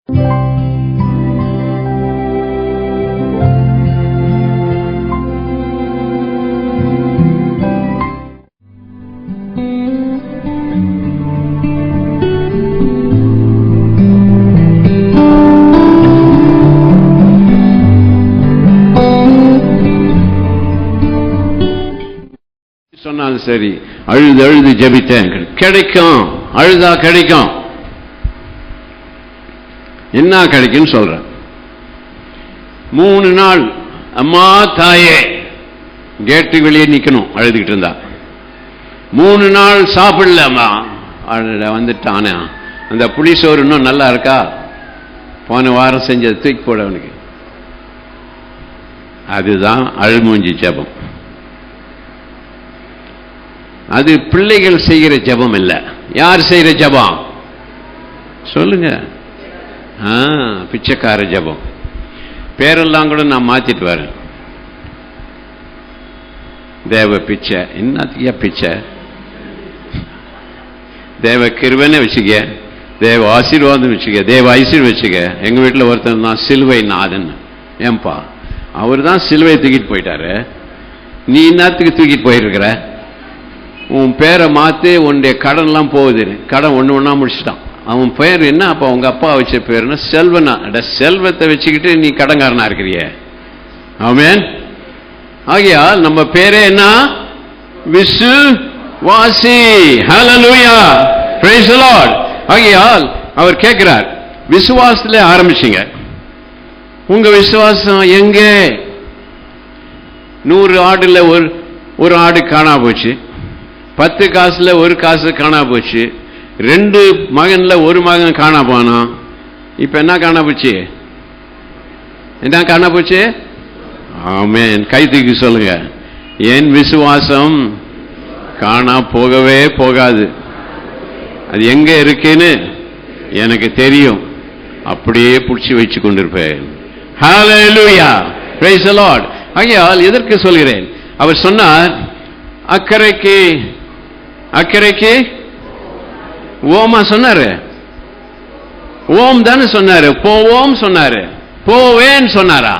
சொன்னாலும் சரி, அழுது அழுது ஜெபித்தேன், கிடைக்கும். அழுதா கிடைக்கும். என்ன கிடைக்குன்னு சொல்றேன். 3 நாள் அம்மா தாயே கேட்டு வெளியே நிக்கணும் அழுதுகிட்டு இருந்தா. 3 நாள் சாப்பிடலாமா வந்துட்டானே. அந்த புளிசோறு இன்னும் நல்லா இருக்கா? போன வாரம் செஞ்சது தூக்கி போட அவனுக்கு. அதுதான் அழுமூஞ்சி ஜெபம். அது பிள்ளைகள் செய்கிற ஜெபம் இல்ல. யார் செய்கிற ஜெபம் சொல்லுங்க? பிச்சைக்கார ஜெபம். பேரெல்லாம் கூட நான் மாத்திட்டு வரேன். தேவ பிச்சை. என்னத்தியா பிச்சை? தேவ கிருபைன்னு வச்சுக்க, தேவ ஆசீர்வாதம் வச்சுக்க, தேவ ஐஸ்வர்யம் வச்சுக்க. எங்க வீட்டில் ஒருத்தர் தான் சிலுவை நாதன். ஏன்பா அவர் தான் சிலுவை தூக்கிட்டு போயிட்டாரு, நீ என்னத்துக்கு தூக்கிட்டு போயிருக்கிற? உன் பேரை மாற்றி உன்னுடைய கடன்லாம் போகுது. கடன் ஒன்று ஒன்றா முடிச்சுட்டான். அவன் பேர் என்ன? அப்போ உங்க அப்பா வச்ச பேருன்னா செல்வனா. செல்வத்தை வச்சுக்கிட்டு நீ கடன்காரனா இருக்கிறிய. ஆமென். ஆகையால் நம்ம பேரே என்ன? விசுவாசி. ஹல்லேலூயா, பிரைஸ் தி லார்ட். ஆகையால் அவர் கேட்கிறார், விசுவாசத்துல ஆரம்பிச்சீங்க. உங்க விசுவாசம் எங்க? 100 ஆடுல ஒரு ஆடு காணா போச்சு, 10 காசுல ஒரு காசு காணா போச்சு, 2 மகன்ல ஒரு மகன் காணா போனான். இப்ப என்ன காணா போச்சு? என்ன காணா போச்சு? ஆமென். கை தூக்கி சொல்லுங்க, என் விசுவாசம் காணா போகவே போகாது. அது எங்க இருக்குன்னு எனக்கு தெரியும். அப்படியே பிடிச்சி வச்சு கொண்டிருப்பேன். ஹல்லேலூயா, பிரைஸ் தி லார்ட். ஆகையால் எதற்கு சொல்கிறேன்? அவர் சொன்னார், அக்கறைக்கு அக்கறைக்கு ஓமா சொன்னாரு. ஓம் தானே சொன்னாரு. போவோம் சொன்னாரு. போவேன்னு சொன்னாரா?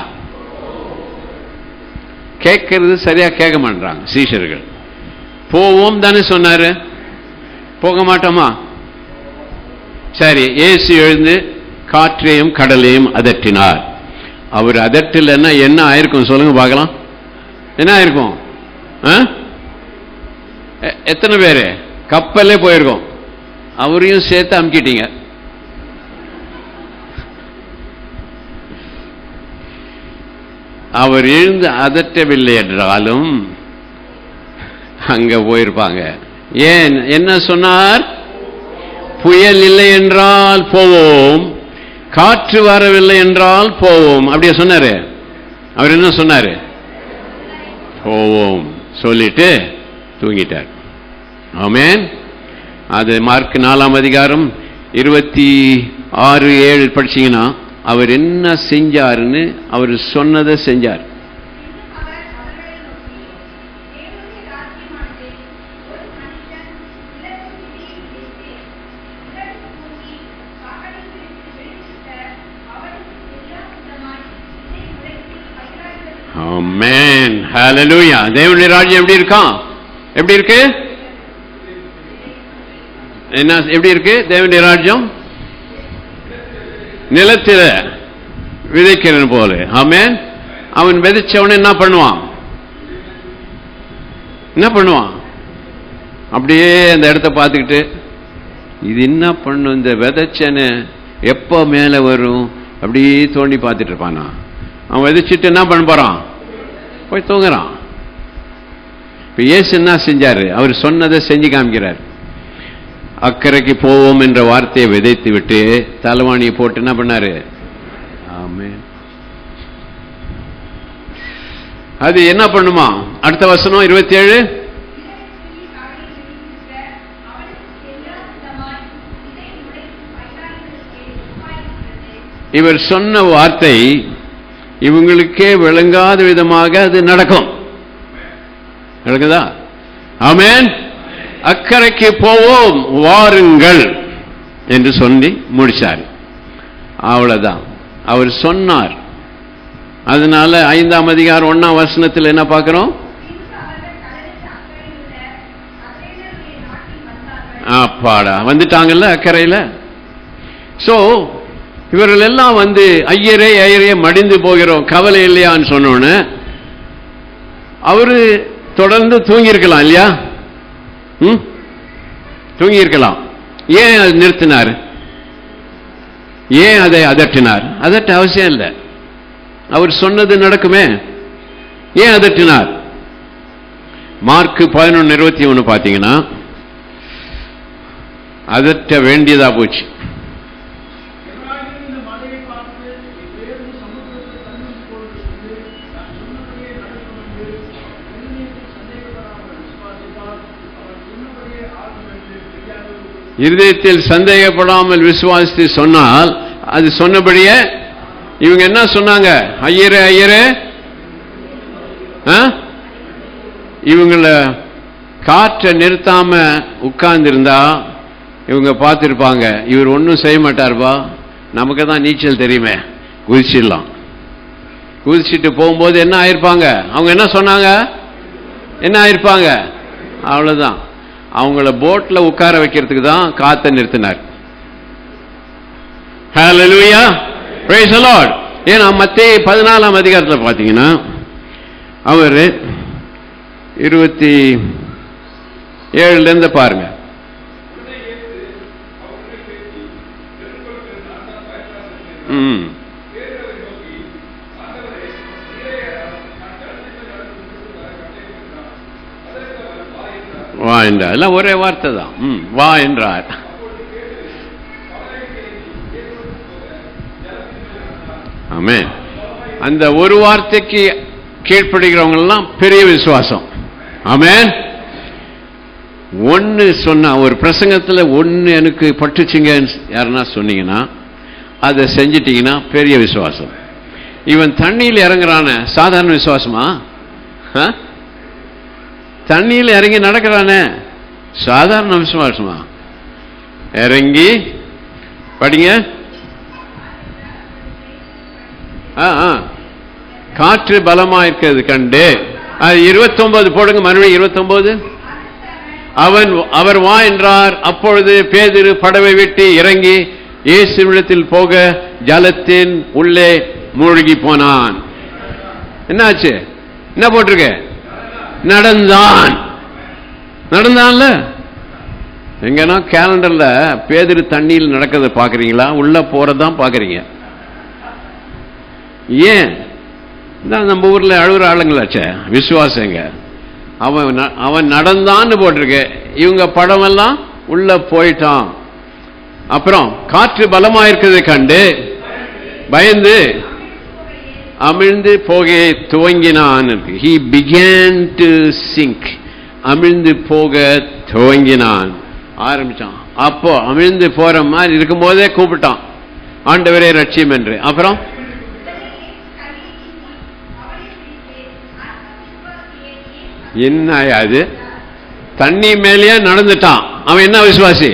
கேட்கறது சரியா கேட்க மாட்டாங்க சீஷர்கள். போவோம் தானே சொன்னாரு. போக மாட்டோமா? சரி, இயேசு எழுந்து காற்றையும் கடலையும் அதட்டினார். அவர் அதட்டலன்னா என்ன ஆயிருக்கும் சொல்லுங்க பார்க்கலாம். என்ன ஆயிருக்கும்? எத்தனை பேரு கப்பலே போயிருக்கோம். அவரையும் சேர்த்து அமுக்கிட்டீங்க. அவர் எழுந்து அதட்டவில்லை என்றாலும் அங்க போயிருப்பாங்க. ஏன்? என்ன சொன்னார்? புயல் இல்லை என்றால் போவோம், காற்று வரவில்லை என்றால் போவோம். அப்படியே சொன்னாரு. அவர் என்ன சொன்னாரு? போவோம் சொல்லிட்டு தூங்கிட்டார். ஆமென். அது மார்க் 4ஆம் அதிகாரம் 26:7 படிச்சீங்கன்னா அவர் என்ன செஞ்சாருன்னு அவர் சொன்னதை செஞ்சார். ஆமென், ஹல்லேலூயா. தேவனுடைய ராஜ்யம் எப்படி இருக்கான்? எப்படி இருக்கு? என்ன எப்படி இருக்கு தேவனுடைய ராஜ்யம்? நிலத்தில விதைக்கிறது போல. ஆமென். அவன் விதைச்சவன என்ன பண்ணுவான்? என்ன பண்ணுவான்? அப்படியே அந்த இடத்தை பார்த்துக்கிட்டு இது என்ன பண்ணும், இந்த விதைச்சன எப்போ மேல வரும் அப்படியே தோண்டி பார்த்துட்டு இருப்பானா. அவன் விதைச்சிட்டு என்ன பண்ண போறான்? போய் தூங்குறான். இப்ப இயேசு என்ன செஞ்சாரு? அவர் சொன்னதை செஞ்சு காமிக்கிறார். அக்கறைக்கு போவோம் என்ற வார்த்தையை விதைத்து விட்டு தலைவாணியை போட்டு என்ன பண்ணாரு? ஆமென். அது என்ன பண்ணுமா? அடுத்த வசனம் 27. இவர் சொன்ன வார்த்தை இவங்களுக்கே விளங்காத விதமாக அது நடக்கும். நடக்குதா? ஆமென். அக்கறைக்கு போவோம் வாருங்கள் என்று சொல்லி முடிச்சார். அவ்வளவுதான். அவர் சொன்னார். அதனால 5ஆம் அதிகாரம் 1ஆம் வசனத்தில் என்ன பார்க்கிறோம்? அப்பாடா, வந்துட்டாங்கல்ல அக்கறையில. சோ இவர்கள் எல்லாம் வந்து ஐயரே ஐயரே மடிந்து போகிறோம், கவலை இல்லையான்னு சொன்னோன்னு அவரு தொடர்ந்து தூங்கி இருக்கலாம் இல்லையா? தூங்கி இருக்கலாம். ஏன் அது நிறுத்தினார்? ஏன் அதை அதட்டினார்? அதட்ட அவசியம் இல்லை, அவர் சொன்னது நடக்குமே. ஏன் அதட்டினார்? மார்க் 11:21 பார்த்தீங்கன்னா அதட்ட வேண்டியதா போச்சு. இருதயத்தில் சந்தேகப்படாமல் விசுவாசித்து சொன்னால் அது சொன்னபடியே. இவங்க என்ன சொன்னாங்க? ஐயரே ஐயரே. இவங்களை காற்றை நிறுத்தாம உட்கார்ந்து இருந்தா இவங்க பார்த்திருப்பாங்க, இவர் ஒன்னும் செய்ய மாட்டார்பா, நமக்கு தான் நீச்சல் தெரியுமே, குதிச்சிடலாம். குதிச்சுட்டு போகும்போது என்ன ஆயிருப்பாங்க? அவங்க என்ன சொன்னாங்க? என்ன ஆயிருப்பாங்க? அவ்வளவுதான். அவங்கள போட்ல உட்கார வைக்கிறதுக்கு தான் காத்தை நிறுத்தினார். ஹல்லேலூயா, பிரைஸ் தி லார்ட். ஏன்னா மத்தேயு 14ஆம் அதிகாரத்தில் பார்த்தீங்கன்னா அவர் 27 பாருங்க. வா என்றார். எல்லாம் ஒரே வார்த்தை தான். வா என்றார். ஆமென். அந்த ஒரு வார்த்தைக்கு கீழ்ப்படுகிறவங்க எல்லாம் பெரிய விசுவாசம். ஆமென். ஒன்னு சொன்னா, ஒரு பிரசங்கத்தில் ஒன்னு எனக்கு பட்டுச்சுங்க யாருன்னா சொன்னீங்கன்னா அதை செஞ்சிட்டீங்கன்னா பெரிய விசுவாசம். இவன் தண்ணியில் இறங்குறான சாதாரண விசுவாசமா? தண்ணியில் இறங்கி நடக்கிறானே சாதாரண விசுவாசமா? இறங்கி படிங்க. காற்று பலமா இருக்கிறது கண்டு 29 போடுங்க, மறுபடியும் 29. அவர் வா என்றார். அப்பொழுது பேதுரு படவை விட்டு இறங்கி இயேசுவிடத்தில் போக ஜலத்தின் உள்ளே மூழ்கி போனான். என்னாச்சு? என்ன போட்டிருக்க? நடந்தான். நடந்தான்ல. எங்கன்னா கேலண்டர்ல பேதுரு தண்ணியில் நடக்கிறத பாக்குறீங்களா? உள்ள போறதான் பாக்குறீங்க. ஏன்? நம்ம ஊர்ல அழுகுற ஆளுங்களாச்சே விசுவாசங்க. அவன் நடந்தான்னு போட்டிருக்கு. இவங்க படம் எல்லாம் உள்ள போயிட்டான். அப்புறம் காற்று பலமா இருக்கிறதை கண்டு பயந்து அமிழ்ந்து போக துவங்கினான். He began to sink. அமிழ்ந்து போக துவங்கினான், ஆரம்பிச்சான். அப்போ அமிழ்ந்து போற மாதிரி இருக்கும் போதே கூப்பிட்டான், ஆண்டவரே ரட்சியம் என்று. அப்புறம் என்ன அது? தண்ணி மேலேயே நடந்துட்டான். அவன் என்ன விசுவாசி?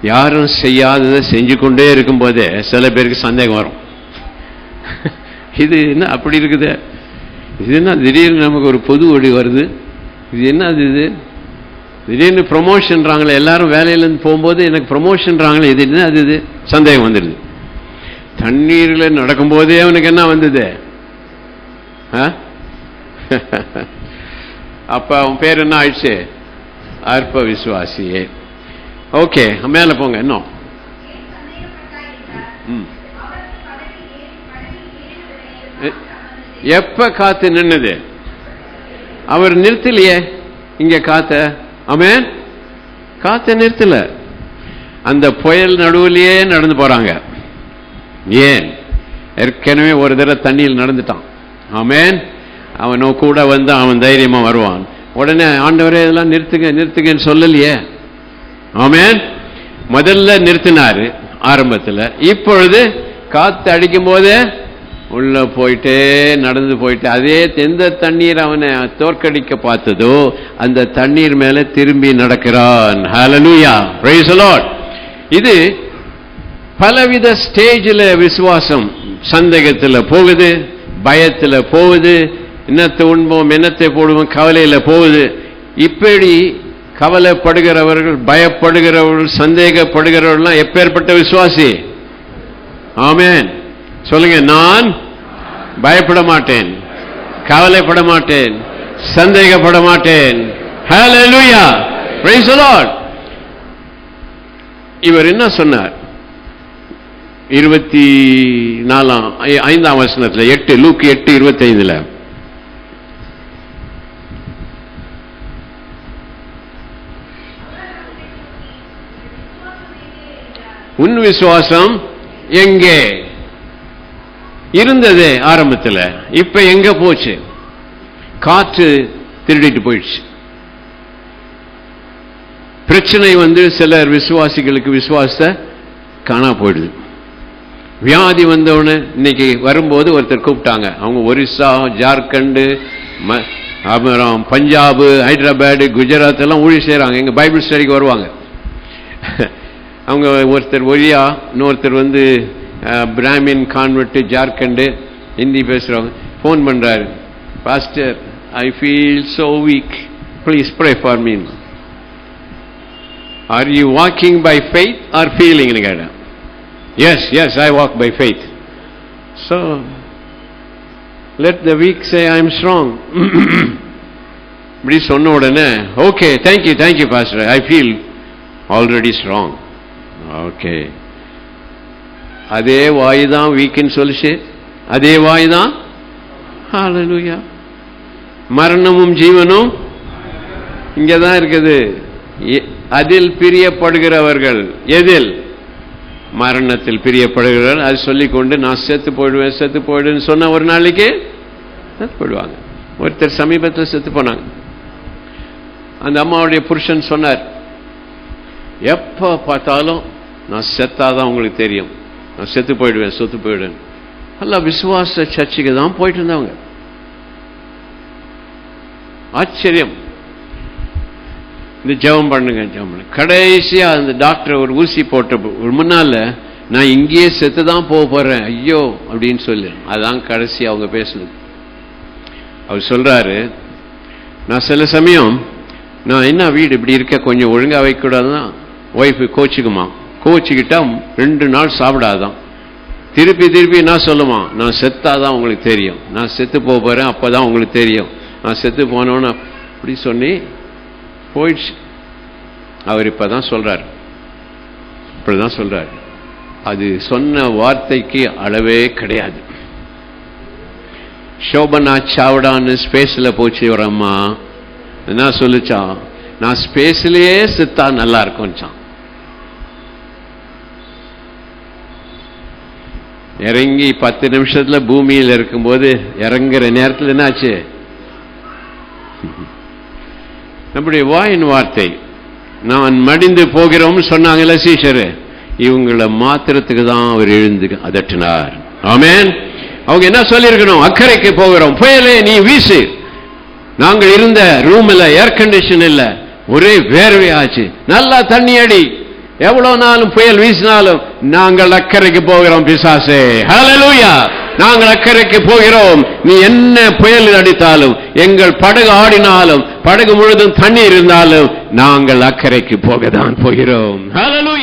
யாரும் செய்யாததை செஞ்சு கொண்டே இருக்கும் போதே சில பேருக்கு சந்தேகம் வரும். இது என்ன அப்படி இருக்குது? இது என்ன திடீர்னு நமக்கு ஒரு பொது ஒளி வருது? இது என்ன அது? இது திடீர்னு ப்ரொமோஷன்றாங்களே, எல்லாரும் வேலையிலேருந்து போகும்போது எனக்கு ப்ரொமோஷன்றாங்களே, இது என்ன அது? இது சந்தேகம் வந்துடுது. தண்ணீரில் நடக்கும்போதே அவனுக்கு என்ன வந்தது? அப்ப அவன் பேர் என்ன ஆயிடுச்சு? அற்ப விசுவாசியே. ஓகே, மேல போங்க. இன்னும் எப்ப காத்து நின்னது? அவர் நிறுத்தலையே இங்க காத்த. ஆமென். காத்த நிறுத்தல. அந்த புயல் நடுவிலேயே நடந்து போறாங்க. ஏன்? ஏற்கனவே ஒரு தடவை தண்ணியில் நடந்துட்டான். ஆமென். அவனோ கூட வந்து அவன் தைரியமா வருவான். உடனே ஆண்டவரே இதெல்லாம் நிறுத்துங்க நிறுத்துங்கன்னு சொல்லலையே. ஆமென். முதல்ல நிறுத்தினாரு ஆரம்பத்தில். இப்பொழுது காத்து அடிக்கும் போதே உள்ள போயிட்டே நடந்து போயிட்டு அதே எந்த தண்ணீர் அவனை தோற்கடிக்க பார்த்ததோ அந்த தண்ணீர் மேல திரும்பி நடக்கிறான். ஹல்லேலூயா, பிரைஸ் தி லார்ட். இது பலவித ஸ்டேஜில் விசுவாசம். சந்தேகத்தில் போகுது, பயத்தில் போகுது, என்னத்தை உண்போம் என்னத்தை போடுவோம் கவலையில் போகுது. இப்படி கவலைப்படுகிறவர்கள், பயப்படுகிறவர்கள், சந்தேகப்படுகிறவர்கள் எப்பேற்பட்ட விசுவாசி? ஆமென் சொல்லுங்க. நான் பயப்பட மாட்டேன், கவலைப்பட மாட்டேன், சந்தேகப்பட மாட்டேன். ஹல்லேலூயா, பிரைஸ் தி லார்ட். இவர் என்ன சொன்னார்? 24 வசனத்தில் 8 லூக் 8:25 உன் விசுவாசம் எங்கே இருந்தது ஆரம்பத்தில், இப்ப எங்க போச்சு? காற்று திருடிட்டு போயிடுச்சு. பிரச்சனை சிலர் விசுவாசிகளுக்கு விசுவாசத்தை காணா போயிடுது. வியாதி வந்தவொன்னு இன்னைக்கு வரும்போது ஒருத்தர் கூப்பிட்டாங்க. அவங்க ஒரிசா, ஜார்க்கண்ட், அப்புறம் பஞ்சாப், ஹைதராபாத், குஜராத் எல்லாம் ஊழி செய்யறாங்க. எங்க பைபிள் ஸ்டடிக்கு வருவாங்க. அவங்க ஒருத்தர் ஒரியா, இன்னொருத்தர் பிராமின் கான்வெர்ட், ஜார்க்கண்ட், ஹிந்தி பேசுறவங்க. போன் பண்றாரு, pastor I feel so weak, please pray for me. Are you walking by faith or feeling? கேட்டேன். Yes, I walk by faith. So, let the weak say I am strong. இப்படி சொன்ன உடனே, okay, thank you pastor, I feel already strong. Okay. அதே வாய் தான் வீக்குன்னு சொல்லிச்சு, அதே வாய் தான். ஹல்லேலூயா. மரணமும் ஜீவனும் இங்கதான் இருக்குது. அதில் பிரியப்படுகிறவர்கள், எதில்? மரணத்தில் பிரியப்படுகிறார். அது சொல்லிக்கொண்டு நான் செத்து போயிடுவேன்னு சொன்ன ஒரு நாளைக்கு செத்து போயிடுவாங்க. ஒருத்தர் சமீபத்தில் செத்து போனாங்க. அந்த அம்மாவுடைய புருஷன் சொன்னார், எப்ப பார்த்தாலும் நான் செத்தாதான் உங்களுக்கு தெரியும், நான் செத்து போயிடுவேன். அல்ல, விசுவாச சர்ச்சைக்கு தான் போயிட்டு இருந்தவங்க. ஆச்சரியம். இந்த ஜெபம் பண்ணுங்க. கடைசியா அந்த டாக்டர் ஒரு ஊசி போட்ட முன்னால, நான் இங்கேயே செத்துதான் போறேன் ஐயோ அப்படின்னு சொல்லு. அதான் கடைசி அவங்க பேசுனது. அவர் சொல்றாரு, நான் சில சமயம் நான் என்ன வீடு இப்படி இருக்க, கொஞ்சம் ஒழுங்கா வைக்க கூடாதுதான். ஒய்ஃபு கோச்சிக்கிட்டா 2 நாள் சாப்பிடாதான். திருப்பி என்ன சொல்லுமா, நான் செத்தாதான் உங்களுக்கு தெரியும், நான் செத்து போறேன் அப்பதான் உங்களுக்கு தெரியும், நான் செத்து போனோன்னு அப்படி சொன்னி போயிடுச்சு. அவர் இப்பதான் சொல்றாரு, அது சொன்ன வார்த்தைக்கு அளவே கிடையாது. சோபனா சாவடான்னு ஸ்பேஸ்ல போச்சு ஒரு அம்மா. என்ன சொல்லுச்சான், நான் ஸ்பேஸ்லயே செத்தா நல்லா இருக்கும். இறங்கி 10 நிமிஷத்துல பூமியில் இருக்கும்போது இறங்குற நேரத்தில் என்னாச்சு? நம்முடைய வாயின் வார்த்தை, நான் மடிந்து போகிறோம் சொன்னாங்கல்ல சீஷரு, இவங்களை மாத்திரத்துக்கு தான் அவர் எழுந்து அதட்டினார். ஆமென். அவங்க என்ன சொல்லியிருக்கணும்? அக்கறைக்கு போகிறோம், புயலே நீ வீசு. நாங்கள் இருந்த ரூம்ல ஏர் கண்டிஷன் இல்ல, ஒரே வேர்வையாச்சு, நல்லா தண்ணி அடி, எவ்வளவு நாளும் புயல் வீசினாலும் நாங்கள் அக்கறைக்கு போகிறோம் பிசாசே. ஹல்லேலூயா. நாங்கள் அக்கறைக்கு போகிறோம். நீ என்ன புயல் அடித்தாலும், எங்கள் படகு ஆடினாலும், படகு முழுதும் தண்ணீர் இருந்தாலும் நாங்கள் அக்கறைக்கு போகத்தான் போகிறோம். ஹல்லேலூயா.